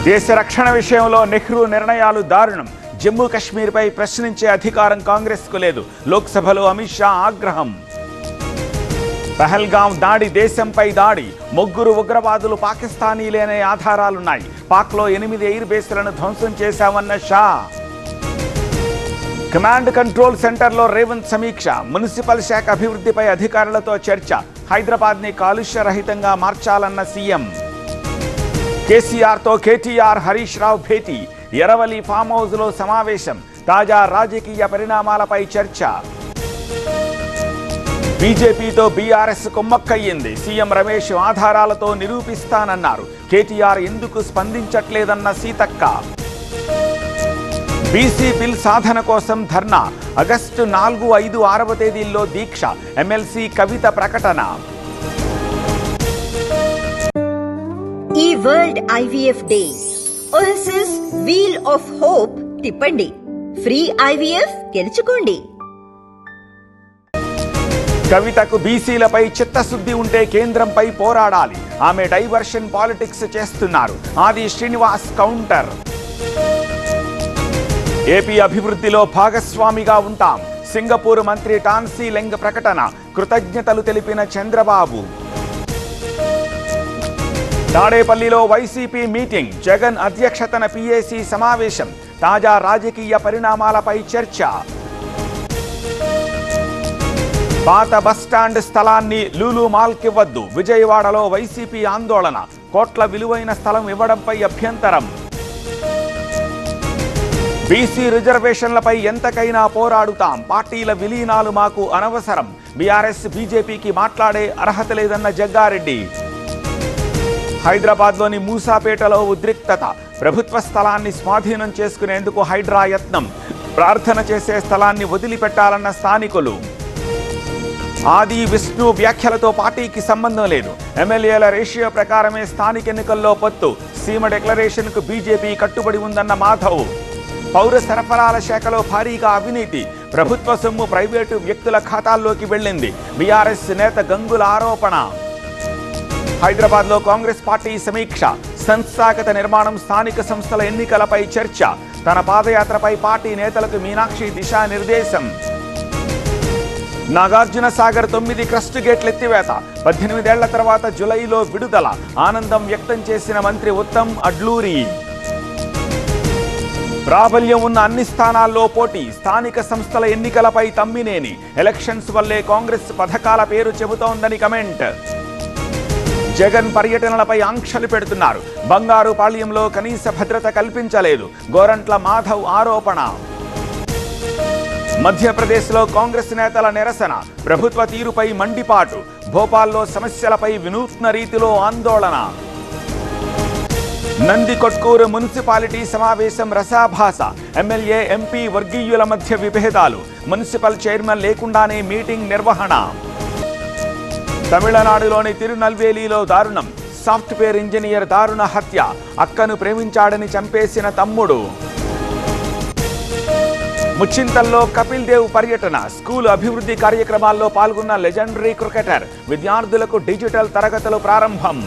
దేశ రక్షణ విషయంలో నెహ్రూ నిర్ణయాలు దారుణం. జమ్మూ కశ్మీర్పై ప్రశ్నించే అధికారం కాంగ్రెస్కు లేదు. లోక్సభలో అమిత్ షా ఆగ్రహం. పహల్గాం దాడి దేశంపై దాడి. ముగ్గురు ఉగ్రవాదులు పాకిస్తానీలేనే ఆధారాలున్నాయి. పాక్లో 8 ఎయిర్ బేస్లను ధ్వంసం చేశామన్న షా. కమాండ్ కంట్రోల్ సెంటర్లో రేవంత్ సమీక్ష. మున్సిపల్ శాఖ అభివృద్ధిపై అధికారులతో చర్చ. హైదరాబాద్ని కాలుష్య రహితంగా మార్చాలన్న సీఎం. కేసీఆర్తో కేటీఆర్, హరీష్ రావు భేటీ. ఎరవలి ఫామ్ హౌస్లో సమావేశం. తాజా రాజకీయ పరిణామాలపై చర్చ. బీజేపీతో బీఆర్ఎస్ కుమ్మక్కయ్యింది. సీఎం రమేష్ ఆధారాలతో నిరూపిస్తానన్నారు. కేటీఆర్ ఎందుకు స్పందించట్లేదన్న సీతక్క. బీసీ బిల్ సాధన కోసం ధర్నా. ఆగస్టు 4, 5, 6వ తేదీల్లో దీక్ష. ఎమ్మెల్సీ కవిత ప్రకటన. ఈ world IVF day OSS wheel of hope తిప్పండి. ఫ్రీ ఐవీఎఫ్ గెలుచుకోండి. కవితకు బీసీలపై చిత్తశుద్ధి ఉంటే కేంద్రంపై పోరాడాలి. ఆమె డైవర్షన్ పాలిటిక్స్ చేస్తున్నారు. ఆది శ్రీనివాస్ కౌంటర్. ఏపీ అభివృద్ధిలో భాగస్వామిగా ఉంటాం. సింగపూర్ మంత్రి టాన్సీ లెంగ్ ప్రకటన. కృతజ్ఞతలు తెలిపిన చంద్రబాబు. తాడేపల్లిలో వైసీపీ మీటింగ్. జగన్ అధ్యక్షతన పీఏసీ సమావేశం. తాజా రాజకీయ పరిణామాలపై చర్చ. పాత బస్టాండ్ స్థలాన్ని లూలు మాల్కివ్వద్దు. విజయవాడలో వైసీపీ ఆందోళన. కోట్ల విలువైన స్థలం ఇవ్వడంపై అభ్యంతరం. బీసీ రిజర్వేషన్లపై ఎంతకైనా పోరాడుతాం. పార్టీల విలీనాలు మాకు అనవసరం. బీఆర్ఎస్, బీజేపీకి మాట్లాడే అర్హత లేదన్న జగ్గారెడ్డి. హైదరాబాద్లోని మూసాపేటలో ఉద్రిక్తత. ప్రభుత్వ స్థలాన్ని స్వాధీనం చేసుకునేందుకు హైడ్రా యత్నం. ప్రార్థన చేసే స్థలాన్ని వదిలిపెట్టాలన్న స్థానికులు. ఆది విష్ణు వ్యాఖ్యలతో పార్టీకి సంబంధం లేదు. ఎమ్మెల్యేల రేషియో ప్రకారమే స్థానిక ఎన్నికల్లో పొత్తు. సీమ డిక్లరేషన్కు బీజేపీ కట్టుబడి ఉందన్న మాధవ్. పౌర సరఫరాల శాఖలో భారీగా అవినీతి. ప్రభుత్వ సొమ్ము ప్రైవేటు వ్యక్తుల ఖాతాల్లోకి వెళ్ళింది. బీఆర్ఎస్ నేత గంగుల ఆరోపణ. హైదరాబాద్లో కాంగ్రెస్ పార్టీ సమీక్ష. సంస్థాగత నిర్మాణం, స్థానిక సంస్థల ఎన్నికలపై చర్చ. తన పాదయాత్రపై పార్టీ నేతలకు మీనాక్షి దిశానిర్దేశం. నాగార్జున సాగర్ 9 క్రస్ట్ గేట్లు ఎత్తివేత. 18 ఏళ్ల తర్వాత జులైలో విడుదల. ఆనందం వ్యక్తం చేసిన మంత్రి ఉత్తమ్ అడ్లూరి. ప్రాబల్యం ఉన్న అన్ని స్థానాల్లో పోటీ. స్థానిక సంస్థల ఎన్నికలపై తమ్మినేని. ఎలక్షన్స్ వల్లే కాంగ్రెస్ పథకాల పేరు చెబుతోందని కమెంట్. జగన్ పర్యటనలపై ఆంక్షలు పెడుతున్నారు. బంగారుపాళ్యంలో కనీస భద్రత కల్పించలేదు. గోరంట్ల మాధవ్ ఆరోపణ. మధ్యప్రదేశ్లో కాంగ్రెస్ నేతల నిరసన. ప్రభుత్వ తీరుపై మండిపాటు. భోపాల్లో సమస్యలపై వినూత్న రీతిలో ఆందోళన. నందికొట్కూరు మున్సిపాలిటీ సమావేశం రసాభాస. ఎమ్మెల్యే, ఎంపీ వర్గీయుల మధ్య విభేదాలు. మున్సిపల్ చైర్మన్ లేకుండానే మీటింగ్ నిర్వహణ. తమిళనాడులోని తిరునల్వేలిలో దారుణం. సాఫ్ట్వేర్ ఇంజనీర్ దారుణ హత్య. అక్కను ప్రేమించాడని చంపేసిన తమ్ముడు. ముచ్చింతల్లో కపిల్ దేవ్ పర్యటన. స్కూల్ అభివృద్ధి కార్యక్రమాల్లో పాల్గొన్న లెజెండరీ క్రికెటర్. విద్యార్థులకు డిజిటల్ తరగతులు ప్రారంభం.